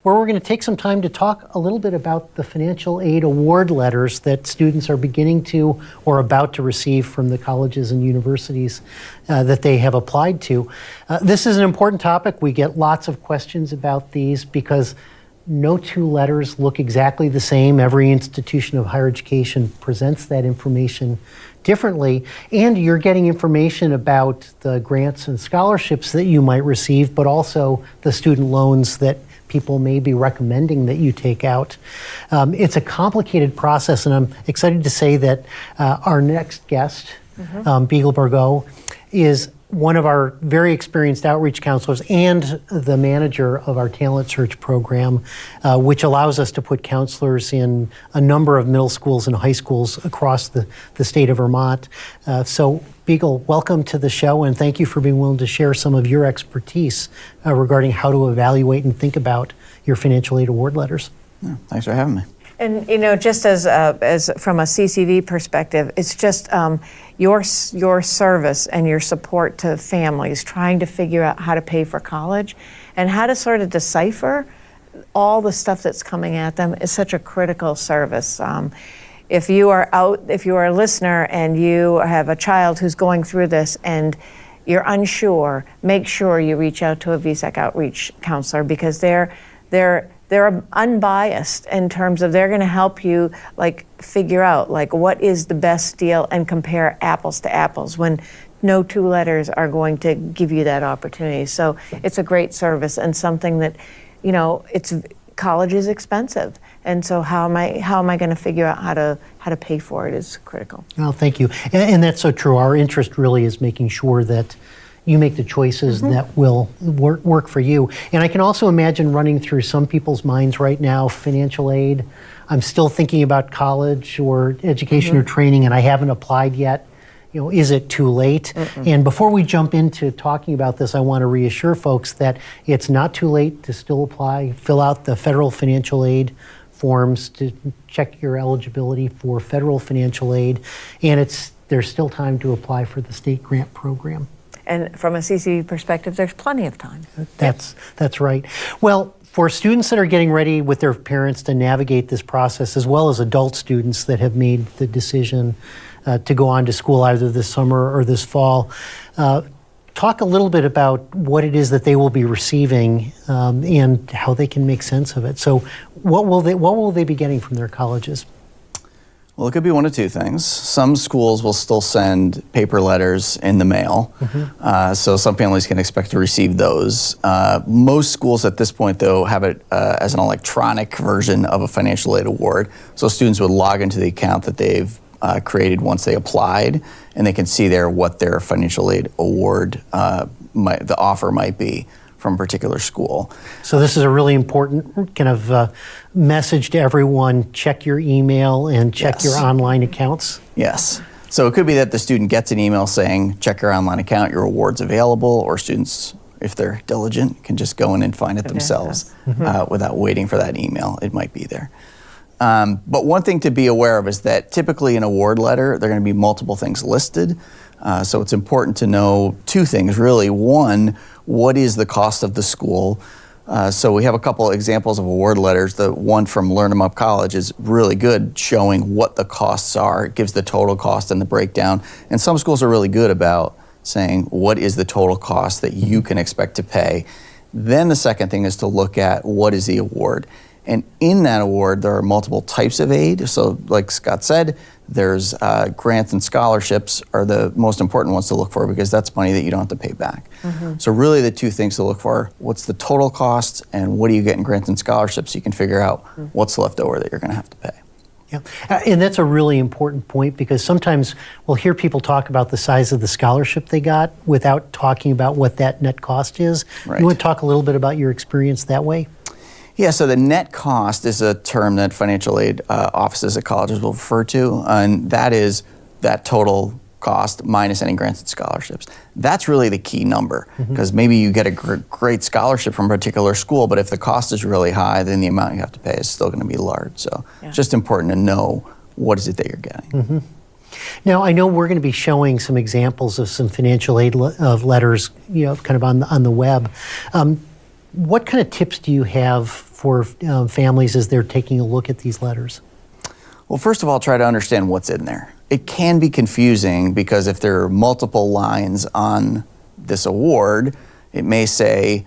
where we're going to take some time to talk a little bit about the financial aid award letters that students are beginning to or about to receive from the colleges and universities that they have applied to. This is an important topic. We get lots of questions about these because no two letters look exactly the same. Every institution of higher education presents that information differently, and you're getting information about the grants and scholarships that you might receive, but also the student loans that people may be recommending that you take out. It's a complicated process, and I'm excited to say that our next guest, Beagle Burgo, is one of our very experienced outreach counselors and the manager of our talent search program, which allows us to put counselors in a number of middle schools and high schools across the state of Vermont. So Beagle, welcome to the show, and thank you for being willing to share some of your expertise regarding how to evaluate and think about your financial aid award letters. Yeah, thanks for having me. And just as from a CCV perspective, it's just your service and your support to families trying to figure out how to pay for college and how to sort of decipher all the stuff that's coming at them is such a critical service. If you are a listener and you have a child who's going through this and you're unsure, make sure you reach out to a VSEC outreach counselor because they're unbiased in terms of they're going to help you figure out what is the best deal and compare apples to apples when no two letters are going to give you that opportunity. So it's a great service and something that, college is expensive, and so how am I going to figure out how to pay for it is critical. Well, thank you, and that's so true. Our interest really is making sure that you make the choices that will work for you. And I can also imagine running through some people's minds right now, financial aid, I'm still thinking about college or education or training and I haven't applied yet. Is it too late? And before we jump into talking about this, I want to reassure folks that it's not too late to still apply. Fill out the federal financial aid forms to check your eligibility for federal financial aid. And there's still time to apply for the state grant program. And from a CCV perspective, there's plenty of time. That's right. Well, for students that are getting ready with their parents to navigate this process, as well as adult students that have made the decision to go on to school either this summer or this fall, talk a little bit about what it is that they will be receiving and how they can make sense of it. So what will they be getting from their colleges? Well, it could be one of two things. Some schools will still send paper letters in the mail, so some families can expect to receive those. Most schools at this point, though, have it as an electronic version of a financial aid award. So students would log into the account that they've created once they applied, and they can see there what their financial aid award, the offer might be from a particular school. So this is a really important kind of message to everyone. Check your email and check your online accounts. Yes. So it could be that the student gets an email saying, check your online account, your award's available, or students, if they're diligent, can just go in and find it themselves without waiting for that email. It might be there. But one thing to be aware of is that typically an award letter, there are going to be multiple things listed. So it's important to know two things, really. One, what is the cost of the school? So we have a couple examples of award letters. The one from Learn 'em Up College is really good, showing what the costs are. It gives the total cost and the breakdown. And some schools are really good about saying, what is the total cost that you can expect to pay? Then the second thing is to look at what is the award. And in that award, there are multiple types of aid. So like Scott said, there's grants and scholarships are the most important ones to look for because that's money that you don't have to pay back. So really the two things to look for, what's the total cost and what do you get in grants and scholarships so you can figure out what's left over that you're going to have to pay. Yeah, and that's a really important point because sometimes we'll hear people talk about the size of the scholarship they got without talking about what that net cost is. Right. You want to talk a little bit about your experience that way? Yeah, so the net cost is a term that financial aid offices at colleges will refer to, and that is that total cost minus any grants and scholarships. That's really the key number, because maybe you get a great scholarship from a particular school, but if the cost is really high, then the amount you have to pay is still going to be large. So it's just important to know what is it that you're getting. Now, I know we're going to be showing some examples of some financial aid of letters, kind of on the web. What kind of tips do you have for families as they're taking a look at these letters? Well, first of all, try to understand what's in there. It can be confusing because if there are multiple lines on this award, it may say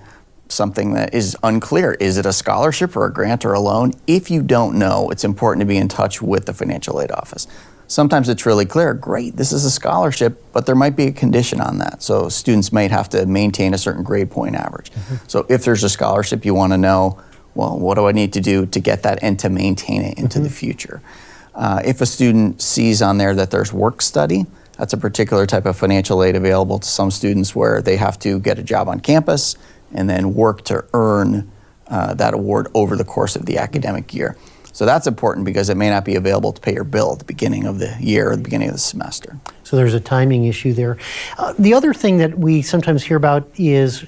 something that is unclear. Is it a scholarship or a grant or a loan? If you don't know, it's important to be in touch with the financial aid office. Sometimes it's really clear, great, this is a scholarship, but there might be a condition on that. So students might have to maintain a certain grade point average. So if there's a scholarship, you want to know, well, what do I need to do to get that and to maintain it into the future? If a student sees on there that there's Workstudy, that's a particular type of financial aid available to some students where they have to get a job on campus and then work to earn that award over the course of the academic year. So that's important because it may not be available to pay your bill at the beginning of the year or the beginning of the semester. So there's a timing issue there. The other thing that we sometimes hear about is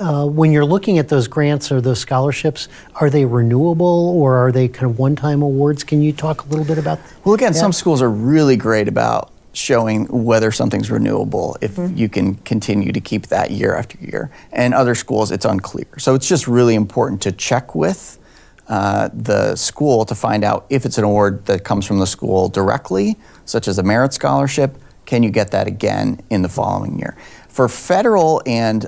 when you're looking at those grants or those scholarships, are they renewable or are they kind of one-time awards? Can you talk a little bit about that? Well, again, some schools are really great about showing whether something's renewable, if you can continue to keep that year after year. And other schools, it's unclear. So it's just really important to check with the school to find out if it's an award that comes from the school directly, such as a merit scholarship, can you get that again in the following year? For federal and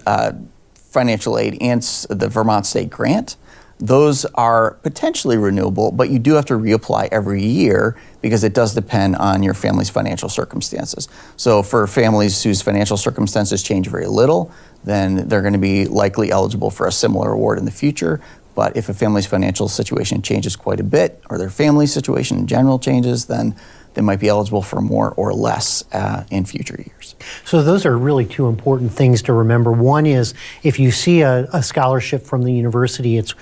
financial aid and the Vermont State Grant, those are potentially renewable, but you do have to reapply every year because it does depend on your family's financial circumstances. So for families whose financial circumstances change very little, then they're going to be likely eligible for a similar award in the future. But if a family's financial situation changes quite a bit, or their family situation in general changes, then they might be eligible for more or less in future years. So those are really two important things to remember. One is if you see a scholarship from the university, it's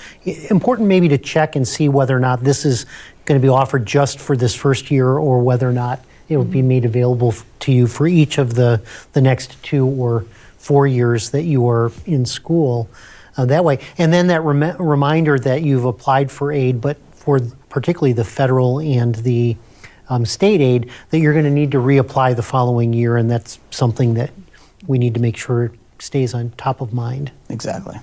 important maybe to check and see whether or not this is going to be offered just for this first year or whether or not it will be made available to you for each of the next 2 or 4 years that you are in school. That way. And then that reminder that you've applied for aid, but for particularly the federal and the state aid, that you're going to need to reapply the following year, and that's something that we need to make sure stays on top of mind. Exactly.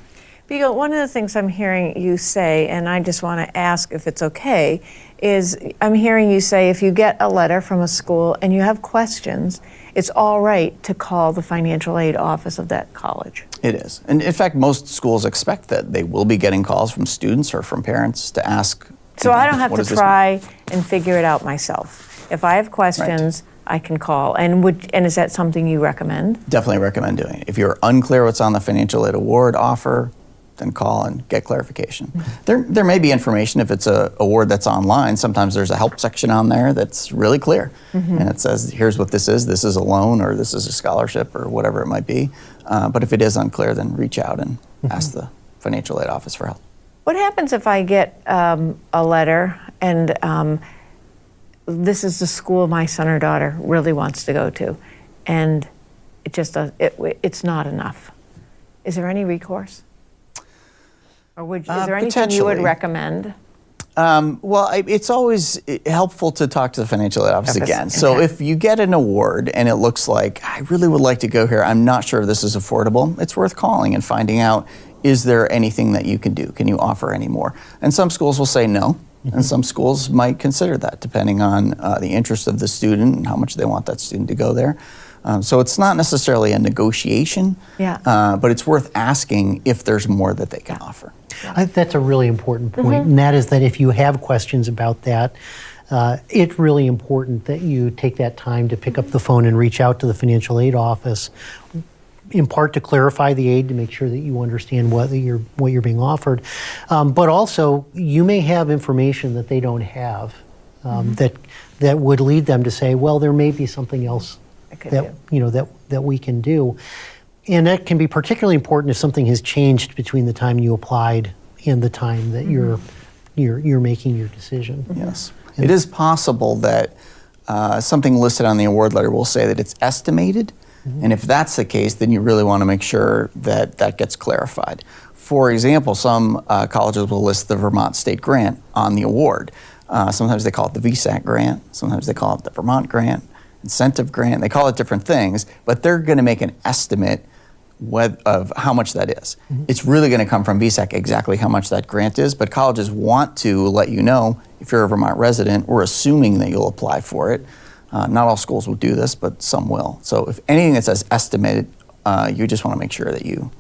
Beagle, one of the things I'm hearing you say, and I just want to ask if it's okay, is I'm hearing you say if you get a letter from a school and you have questions, it's all right to call the financial aid office of that college. It is. And in fact, most schools expect that they will be getting calls from students or from parents to ask. So I don't have to try and figure it out myself. If I have questions, I can call. And is that something you recommend? Definitely recommend doing it. If you're unclear what's on the financial aid award offer, then call and get clarification. There may be information if it's an award that's online. Sometimes there's a help section on there that's really clear. And it says, here's what this is a loan or this is a scholarship or whatever it might be. But if it is unclear, then reach out and ask the financial aid office for help. What happens if I get a letter and this is the school my son or daughter really wants to go to, and it's not enough? Is there any recourse? Or is there anything you would recommend? Well, it's always helpful to talk to the financial aid office again. So if you get an award and it looks like, I really would like to go here, I'm not sure this is affordable, it's worth calling and finding out, is there anything that you can do? Can you offer any more? And some schools will say no, and some schools might consider that depending on the interest of the student and how much they want that student to go there. So it's not necessarily a negotiation, but it's worth asking if there's more that they can offer. That's a really important point, and that is that if you have questions about that, it's really important that you take that time to pick up the phone and reach out to the financial aid office, in part to clarify the aid, to make sure that you understand what you're being offered, but also you may have information that they don't have that would lead them to say, well, there may be something else that we can do. And that can be particularly important if something has changed between the time you applied and the time that you're making your decision. Yes. It is possible that something listed on the award letter will say that it's estimated, and if that's the case, then you really want to make sure that that gets clarified. For example, some colleges will list the Vermont State Grant on the award. Sometimes they call it the VSAC grant, sometimes they call it the Vermont Grant, incentive grant, they call it different things, but they're going to make an estimate of how much that is. It's really going to come from VSAC exactly how much that grant is, but colleges want to let you know if you're a Vermont resident, we're assuming that you'll apply for it. Not all schools will do this, but some will. So if anything that says estimated, you just want to make sure that you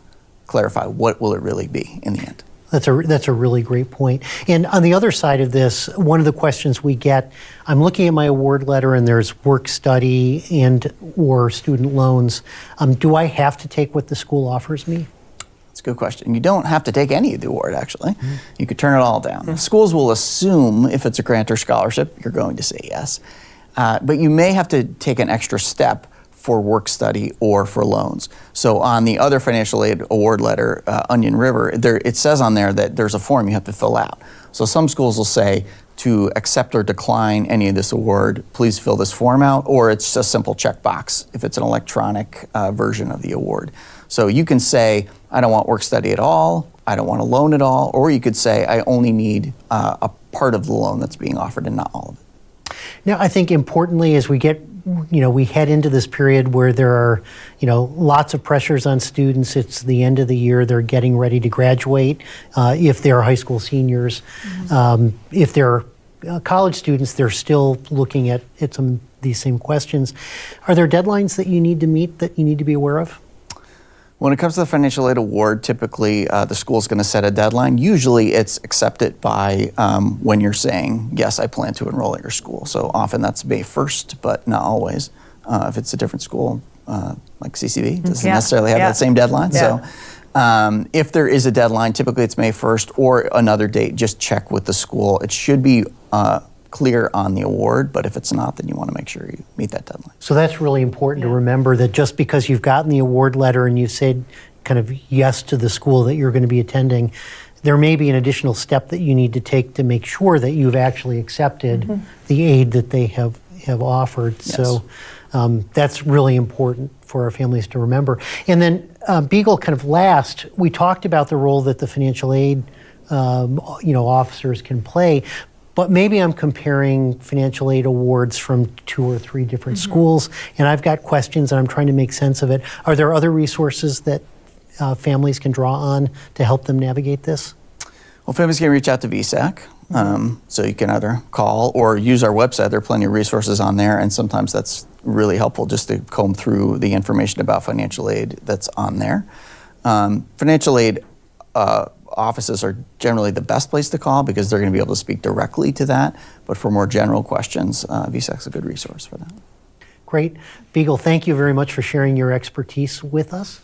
clarify what will it really be in the end. That's a really great point. And on the other side of this, one of the questions we get, I'm looking at my award letter and there's work study and or student loans. Do I have to take what the school offers me? That's a good question. You don't have to take any of the award, actually. You could turn it all down. Schools will assume if it's a grant or scholarship, you're going to say yes. But you may have to take an extra step for work study or for loans. So on the other financial aid award letter, Onion River, it says on there that there's a form you have to fill out. So some schools will say to accept or decline any of this award, please fill this form out, or it's a simple checkbox if it's an electronic version of the award. So you can say, I don't want work study at all, I don't want a loan at all, or you could say, I only need a part of the loan that's being offered and not all of it. Now, I think importantly, as we head into this period where there are, lots of pressures on students. It's the end of the year. They're getting ready to graduate. If they're high school seniors, if they're college students, they're still looking at some of these same questions. Are there deadlines that you need to meet that you need to be aware of? When it comes to the financial aid award, typically the school's going to set a deadline. Usually it's accepted by when you're saying, yes, I plan to enroll at your school. So often that's May 1st, but not always. If it's a different school, like CCV, doesn't necessarily have that same deadline. Yeah. So if there is a deadline, typically it's May 1st or another date, just check with the school. It should be clear on the award, but if it's not, then you want to make sure you meet that deadline. So that's really important to remember, that just because you've gotten the award letter and you've said kind of yes to the school that you're going to be attending, there may be an additional step that you need to take to make sure that you've actually accepted the aid that they have offered. Yes. So that's really important for our families to remember. And then Beagle, kind of last, we talked about the role that the financial aid officers can play. But maybe I'm comparing financial aid awards from 2 or 3 different schools, and I've got questions and I'm trying to make sense of it. Are there other resources that families can draw on to help them navigate this? Well, families can reach out to VSAC. So you can either call or use our website. There are plenty of resources on there, and sometimes that's really helpful just to comb through the information about financial aid that's on there. Financial aid offices are generally the best place to call because they're going to be able to speak directly to that. But for more general questions, VSAC's a good resource for that. Great. Beagle, thank you very much for sharing your expertise with us.